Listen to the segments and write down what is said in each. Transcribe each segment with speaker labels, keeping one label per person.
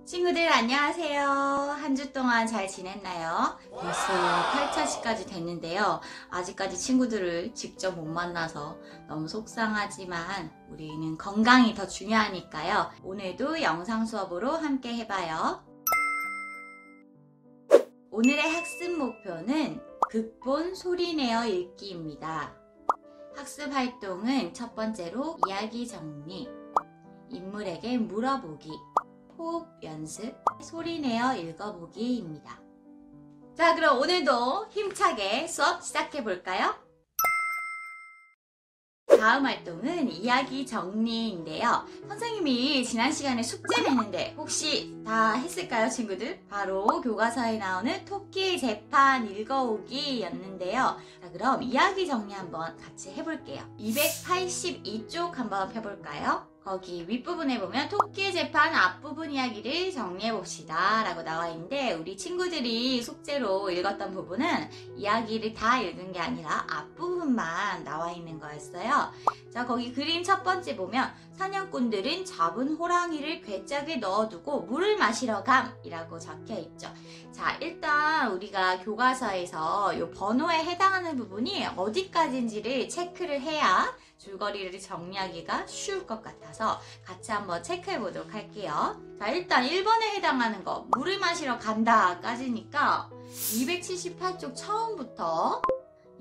Speaker 1: 친구들 안녕하세요. 한 주 동안 잘 지냈나요? 벌써 8차시까지 됐는데요. 아직까지 친구들을 직접 못 만나서 너무 속상하지만 우리는 건강이 더 중요하니까요. 오늘도 영상 수업으로 함께 해봐요. 오늘의 학습 목표는 극본 소리내어 읽기입니다. 학습 활동은 첫 번째로 이야기 정리, 인물에게 물어보기, 호흡 연습, 소리내어 읽어보기입니다. 자, 그럼 오늘도 힘차게 수업 시작해 볼까요? 다음 활동은 이야기 정리인데요. 선생님이 지난 시간에 숙제 냈는데 혹시 다 했을까요, 친구들? 바로 교과서에 나오는 토끼의 재판 읽어오기 였는데요. 자, 그럼 이야기 정리 한번 같이 해볼게요. 282쪽 한번 펴볼까요? 거기 윗부분에 보면 토끼의 재판 앞부분 이야기를 정리해봅시다 라고 나와 있는데, 우리 친구들이 숙제로 읽었던 부분은 이야기를 다 읽은 게 아니라 앞부분만 나와 있는 거였어요. 자, 거기 그림 첫 번째 보면 사냥꾼들은 잡은 호랑이를 괴짝에 넣어두고 물을 마시러 감이라고 적혀 있죠. 자, 일단 우리가 교과서에서 이 번호에 해당하는 부분이 어디까지인지를 체크를 해야 줄거리를 정리하기가 쉬울 것 같아서 같이 한번 체크해 보도록 할게요. 자, 일단 1번에 해당하는 거 물을 마시러 간다 까지니까 278쪽 처음부터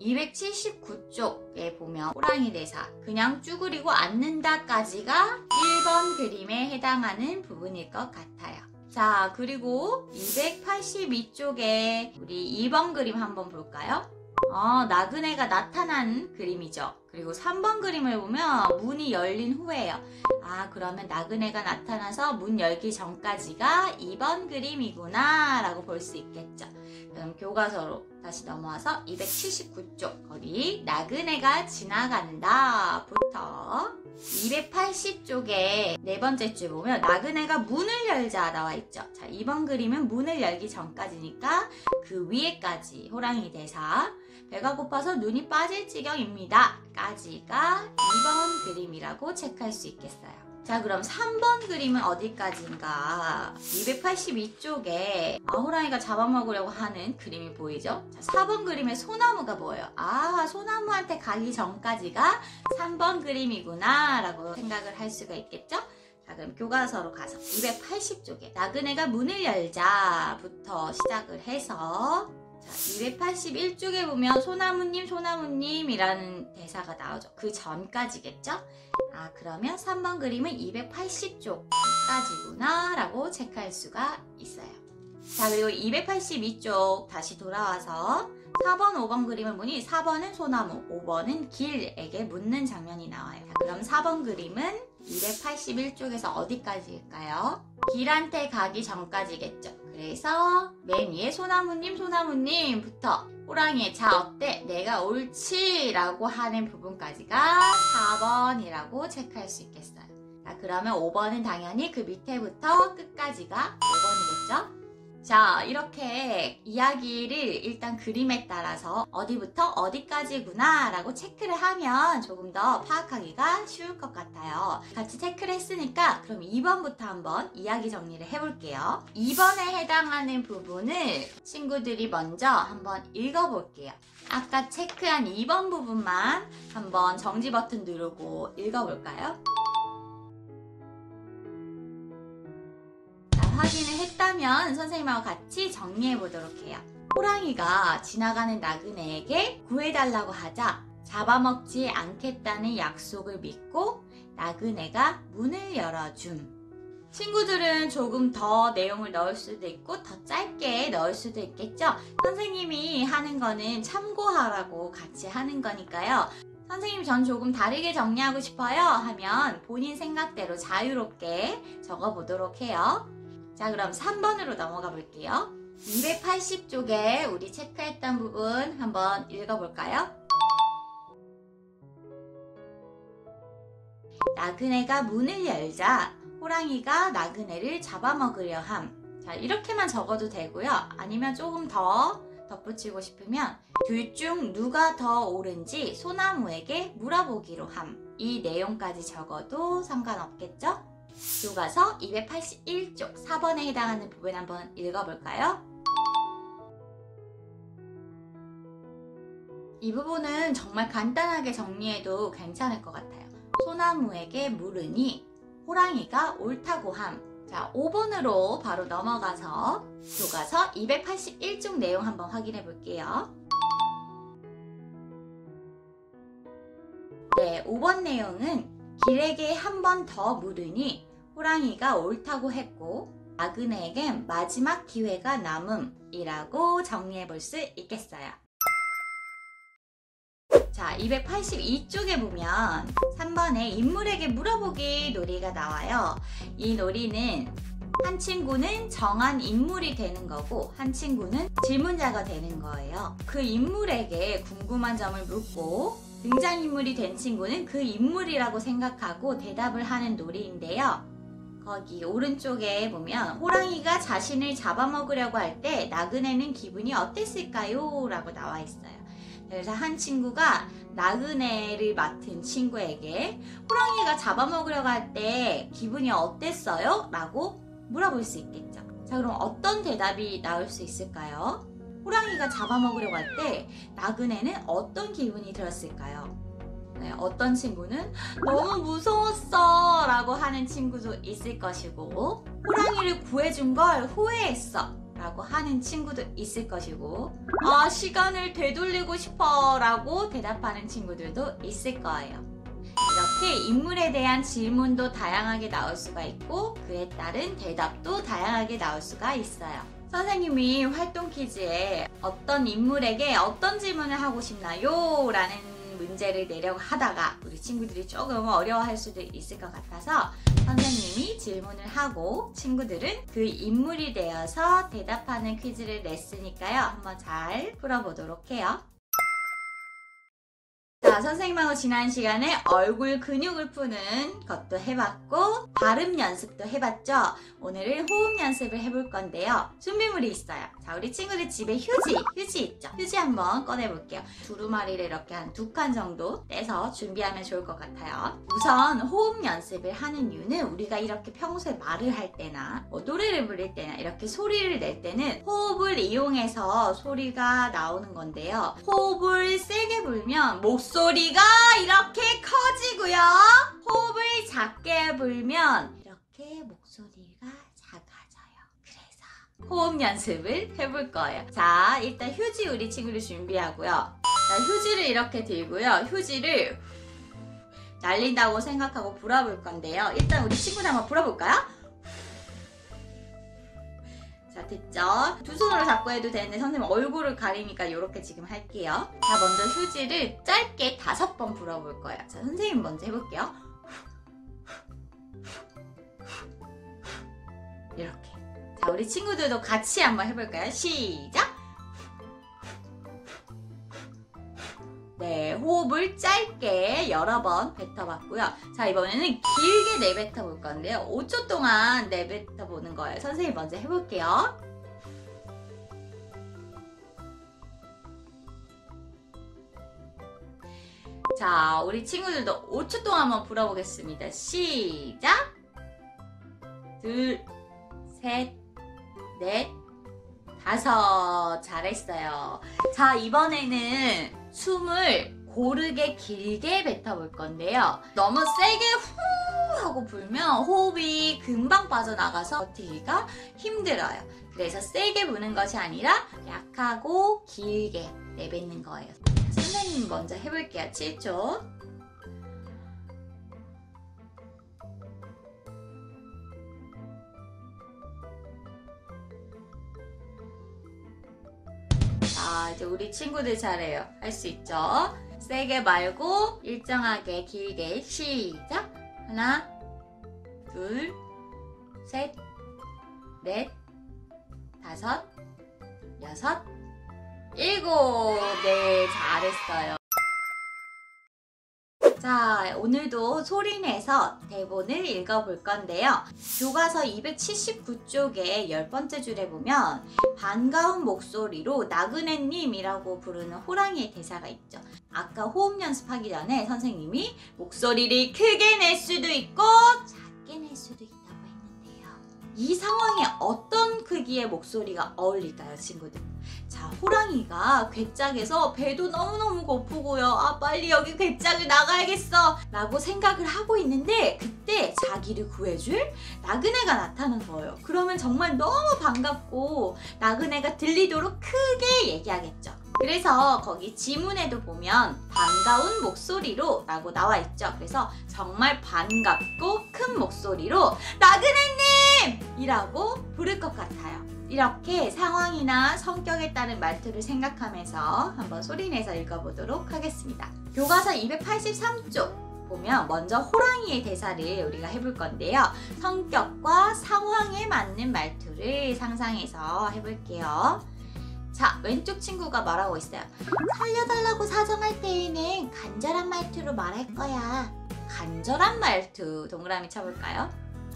Speaker 1: 279쪽에 보면 호랑이 대사 그냥 쭈그리고 앉는다 까지가 1번 그림에 해당하는 부분일 것 같아요. 자, 그리고 282쪽에 우리 2번 그림 한번 볼까요? 나그네가 나타난 그림이죠. 그리고 3번 그림을 보면 문이 열린 후에요. 그러면 나그네가 나타나서 문 열기 전까지가 2번 그림이구나 라고 볼 수 있겠죠. 그럼 교과서로 다시 넘어와서 279쪽 거기 나그네가 지나간다 부터 280쪽에 네 번째 줄 보면 나그네가 문을 열자 나와 있죠. 자, 2번 그림은 문을 열기 전까지니까 그 위에까지 호랑이 대사 배가 고파서 눈이 빠질 지경입니다 까지가 2번 그림이라고 체크할 수 있겠어요. 자, 그럼 3번 그림은 어디까지인가? 282쪽에 호랑이가 잡아먹으려고 하는 그림이 보이죠? 자, 4번 그림의 소나무가 보여요. 소나무한테 가기 전까지가 3번 그림이구나 라고 생각을 할 수가 있겠죠? 자, 그럼 교과서로 가서 280쪽에 나그네가 문을 열자 부터 시작을 해서 자, 281쪽에 보면 소나무님 소나무님 이라는 대사가 나오죠. 그 전까지겠죠? 그러면 3번 그림은 280쪽까지구나 라고 체크할 수가 있어요. 자, 그리고 282쪽 다시 돌아와서 4번, 5번 그림을 보니 4번은 소나무, 5번은 길에게 묻는 장면이 나와요. 자, 그럼 4번 그림은 281쪽에서 어디까지일까요? 길한테 가기 전까지겠죠. 그래서 맨 위에 소나무님 소나무님부터 호랑이의 자 어때? 내가 옳지 라고 하는 부분까지가 4번이라고 체크할 수 있겠어요. 자, 그러면 5번은 당연히 그 밑에부터 끝까지가 5번이겠죠? 자, 이렇게 이야기를 일단 그림에 따라서 어디부터 어디까지구나 라고 체크를 하면 조금 더 파악하기가 쉬울 것 같아요. 같이 체크를 했으니까 그럼 2번부터 한번 이야기 정리를 해볼게요. 2번에 해당하는 부분을 친구들이 먼저 한번 읽어볼게요. 아까 체크한 2번 부분만 한번 정지 버튼 누르고 읽어볼까요? 확인을 했다면 선생님하고 같이 정리해 보도록 해요. 호랑이가 지나가는 나그네에게 구해달라고 하자 잡아먹지 않겠다는 약속을 믿고 나그네가 문을 열어줌. 친구들은 조금 더 내용을 넣을 수도 있고 더 짧게 넣을 수도 있겠죠? 선생님이 하는 거는 참고하라고 같이 하는 거니까요. 선생님 전 조금 다르게 정리하고 싶어요 하면 본인 생각대로 자유롭게 적어보도록 해요. 자, 그럼 3번으로 넘어가 볼게요. 280쪽에 우리 체크했던 부분 한번 읽어볼까요? 나그네가 문을 열자 호랑이가 나그네를 잡아먹으려 함. 자, 이렇게만 적어도 되고요. 아니면 조금 더 덧붙이고 싶으면 둘 중 누가 더 옳은지 소나무에게 물어보기로 함. 이 내용까지 적어도 상관없겠죠? 교과서 281쪽 4번에 해당하는 부분 한번 읽어볼까요? 이 부분은 정말 간단하게 정리해도 괜찮을 것 같아요. 소나무에게 물으니 호랑이가 옳다고 함. 자, 5번으로 바로 넘어가서 교과서 281쪽 내용 한번 확인해 볼게요. 네, 5번 내용은 길에게 한 번 더 물으니 호랑이가 옳다고 했고 나그네에겐 마지막 기회가 남음이라고 정리해 볼 수 있겠어요. 자, 282쪽에 보면 3번에 인물에게 물어보기 놀이가 나와요. 이 놀이는 한 친구는 정한 인물이 되는 거고 한 친구는 질문자가 되는 거예요. 그 인물에게 궁금한 점을 묻고 등장인물이 된 친구는 그 인물이라고 생각하고 대답을 하는 놀이인데요. 거기 오른쪽에 보면 호랑이가 자신을 잡아먹으려고 할 때 나그네는 기분이 어땠을까요? 라고 나와 있어요. 그래서 한 친구가 나그네를 맡은 친구에게 호랑이가 잡아먹으려고 할 때 기분이 어땠어요? 라고 물어볼 수 있겠죠. 자, 그럼 어떤 대답이 나올 수 있을까요? 호랑이가 잡아먹으려고 할 때 나그네는 어떤 기분이 들었을까요? 네, 어떤 친구는 너무 무서웠어 라고 하는 친구도 있을 것이고 호랑이를 구해준 걸 후회했어 라고 하는 친구도 있을 것이고 아, 시간을 되돌리고 싶어 라고 대답하는 친구들도 있을 거예요. 이렇게 인물에 대한 질문도 다양하게 나올 수가 있고 그에 따른 대답도 다양하게 나올 수가 있어요. 선생님이 활동 퀴즈에 어떤 인물에게 어떤 질문을 하고 싶나요? 라는 문제를 내려고 하다가 우리 친구들이 조금 어려워할 수도 있을 것 같아서 선생님이 질문을 하고 친구들은 그 인물이 되어서 대답하는 퀴즈를 냈으니까요. 한번 잘 풀어보도록 해요. 자, 선생님하고 지난 시간에 얼굴 근육을 푸는 것도 해봤고 발음 연습도 해봤죠. 오늘은 호흡 연습을 해볼 건데요. 준비물이 있어요. 자, 우리 친구들 집에 휴지 있죠. 휴지 한번 꺼내볼게요. 두루마리를 이렇게 한 2칸 정도 떼서 준비하면 좋을 것 같아요. 우선 호흡 연습을 하는 이유는 우리가 이렇게 평소에 말을 할 때나 노래를 부를 때나 이렇게 소리를 낼 때는 호흡을 이용해서 소리가 나오는 건데요. 호흡을 세게 불면 목소리가 이렇게 커지고요. 호흡을 작게 불면 이렇게 목소리가 작아져요. 그래서 호흡 연습을 해볼 거예요. 자, 일단 휴지 우리 친구들 준비하고요. 자, 휴지를 이렇게 들고요. 휴지를 날린다고 생각하고 불어볼 건데요. 일단 우리 친구들 한번 불어볼까요? 자, 됐죠? 두 손으로 잡고 해도 되는데 선생님 얼굴을 가리니까 이렇게 지금 할게요. 자, 먼저 휴지를 짧게 5번 불어볼 거예요. 자, 선생님 먼저 해볼게요. 이렇게. 자, 우리 친구들도 같이 한번 해볼까요? 시작! 네, 호흡을 짧게 여러 번 뱉어봤고요. 자, 이번에는 길게 내뱉어 볼 건데요. 5초 동안 내뱉어 보는 거예요. 선생님 먼저 해볼게요. 자, 우리 친구들도 5초 동안 한번 불어보겠습니다. 시작! 둘, 셋, 넷, 5. 잘했어요. 자, 이번에는 숨을 고르게 길게 뱉어볼 건데요. 너무 세게 후 하고 불면 호흡이 금방 빠져나가서 버티기가 힘들어요. 그래서 세게 부는 것이 아니라 약하고 길게 내뱉는 거예요. 선생님 먼저 해볼게요. 7초. 자, 이제 우리 친구들 잘해요. 할 수 있죠? 세게 말고 일정하게 길게 시작! 하나, 둘, 셋, 넷, 5, 6, 7. 네, 잘했어요. 자, 오늘도 소리내서 대본을 읽어볼 건데요. 교과서 279쪽에 10번째 줄에 보면 반가운 목소리로 나그네님이라고 부르는 호랑이의 대사가 있죠. 아까 호흡 연습하기 전에 선생님이 목소리를 크게 낼 수도 있고 작게 낼 할 수도 있다고 했는데요. 이 상황에 어떤 크기의 목소리가 어울릴까요, 친구들? 자, 호랑이가 괴짝에서 배도 너무너무 고프고요. 아, 빨리 여기 괴짝을 나가야겠어 라고 생각을 하고 있는데 그때 자기를 구해줄 나그네가 나타난 거예요. 그러면 정말 너무 반갑고 나그네가 들리도록 크게 얘기하겠죠. 그래서 거기 지문에도 보면 반가운 목소리로 라고 나와 있죠. 그래서 정말 반갑고 큰 목소리로 나그네님! 이라고 부를 것 같아요. 이렇게 상황이나 성격에 따른 말투를 생각하면서 한번 소리내서 읽어보도록 하겠습니다. 교과서 283쪽 보면 먼저 호랑이의 대사를 우리가 해볼 건데요. 성격과 상황에 맞는 말투를 상상해서 해볼게요. 자, 왼쪽 친구가 말하고 있어요. 살려달라고 사정할 때에는 간절한 말투로 말할 거야. 간절한 말투, 동그라미 쳐볼까요?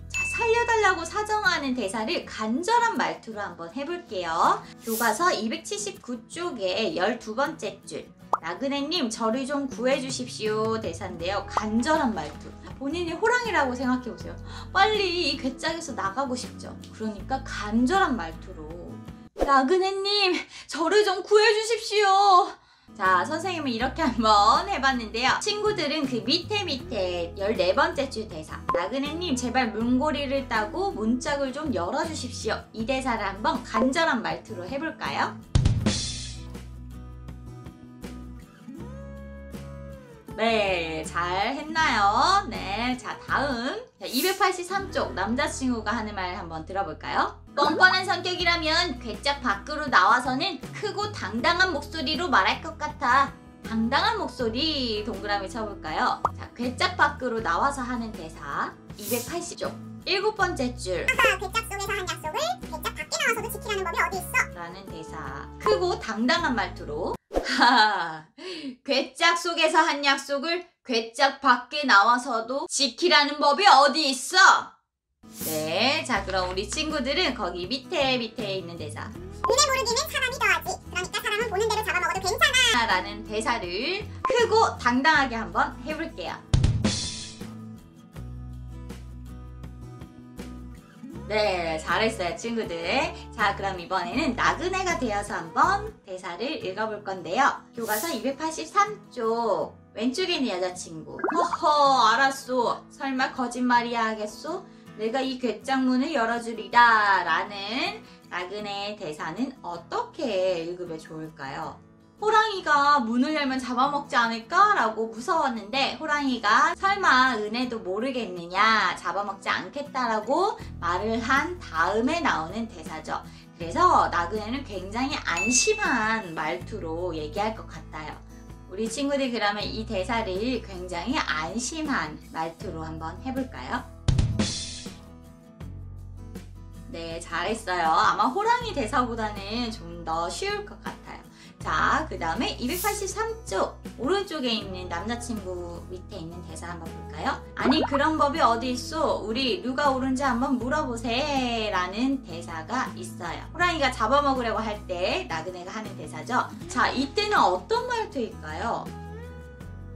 Speaker 1: 자, 살려달라고 사정하는 대사를 간절한 말투로 한번 해볼게요. 교과서 279쪽에 12번째 줄. 나그네님, 저를 좀 구해주십시오 대사인데요. 간절한 말투. 본인이 호랑이라고 생각해보세요. 빨리 이 괴짝에서 나가고 싶죠. 그러니까 간절한 말투로 나그네님, 저를 좀 구해주십시오. 자, 선생님은 이렇게 한번 해봤는데요. 친구들은 그 밑에 14번째 줄 대사. 나그네님, 제발 문고리를 따고 문짝을 좀 열어주십시오. 이 대사를 한번 간절한 말투로 해볼까요? 네, 잘 했나요? 네, 자, 다음 283쪽 남자친구가 하는 말 한번 들어볼까요? 뻔뻔한 성격이라면 괴짝 밖으로 나와서는 크고 당당한 목소리로 말할 것 같아. 당당한 목소리 동그라미 쳐볼까요? 자, 괴짝 밖으로 나와서 하는 대사 280쪽 7번째 줄.
Speaker 2: 괴짝 속에서 한 약속을 괴짝 밖에 나와서도 지키라는 법이 어디 있어?
Speaker 1: 라는 대사 크고 당당한 말투로 하하, 괴짝 속에서 한 약속을 괴짝 밖에 나와서도 지키라는 법이 어디 있어? 네, 자 그럼 우리 친구들은 거기 밑에 있는 대사
Speaker 2: 눈에 모르기는 사람이 더하지. 그러니까 사람은 보는 대로 잡아먹어도 괜찮아
Speaker 1: 라는 대사를 크고 당당하게 한번 해볼게요. 네, 잘했어요 친구들. 자, 그럼 이번에는 나그네가 되어서 한번 대사를 읽어볼 건데요. 교과서 283쪽 왼쪽에 있는 여자친구. 허허, 알았소. 설마 거짓말이야 하겠소? 내가 이 괴짝문을 열어주리라 라는 나그네의 대사는 어떻게 읽으면 좋을까요? 호랑이가 문을 열면 잡아먹지 않을까? 라고 무서웠는데 호랑이가 설마 은혜도 모르겠느냐? 잡아먹지 않겠다라고 말을 한 다음에 나오는 대사죠. 그래서 나그네는 굉장히 안심한 말투로 얘기할 것 같아요. 우리 친구들 그러면 이 대사를 굉장히 안심한 말투로 한번 해볼까요? 네, 잘했어요. 아마 호랑이 대사보다는 좀 더 쉬울 것 같아요. 자, 그 다음에 283쪽 오른쪽에 있는 남자친구 밑에 있는 대사 한번 볼까요? 아니 그런 법이 어디 있어? 우리 누가 옳은지 한번 물어보세 라는 대사가 있어요. 호랑이가 잡아먹으려고 할 때 나그네가 하는 대사죠. 자, 이때는 어떤 말투일까요?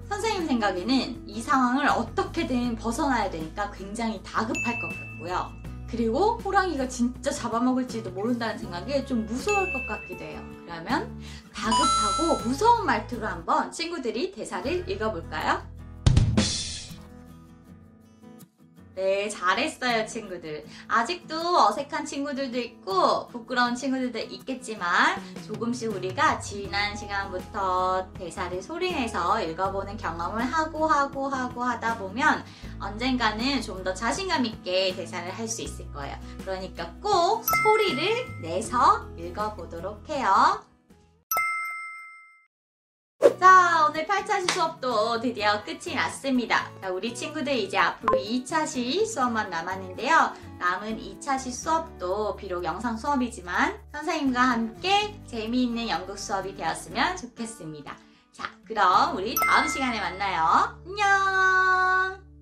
Speaker 1: 선생님 생각에는 이 상황을 어떻게든 벗어나야 되니까 굉장히 다급할 것 같고요. 그리고 호랑이가 진짜 잡아먹을지도 모른다는 생각에 좀 무서울 것 같기도 해요. 그러면 다급하고 무서운 말투로 한번 친구들이 대사를 읽어볼까요? 네, 잘했어요 친구들. 아직도 어색한 친구들도 있고 부끄러운 친구들도 있겠지만 조금씩 우리가 지난 시간부터 대사를 소리내서 읽어보는 경험을 하고 하다 보면 언젠가는 좀 더 자신감 있게 대사를 할 수 있을 거예요. 그러니까 꼭 소리를 내서 읽어보도록 해요. 자, 오늘 8차시 수업도 드디어 끝이 났습니다. 자, 우리 친구들 이제 앞으로 2차시 수업만 남았는데요. 남은 2차시 수업도 비록 영상 수업이지만 선생님과 함께 재미있는 연극 수업이 되었으면 좋겠습니다. 자, 그럼 우리 다음 시간에 만나요. 안녕!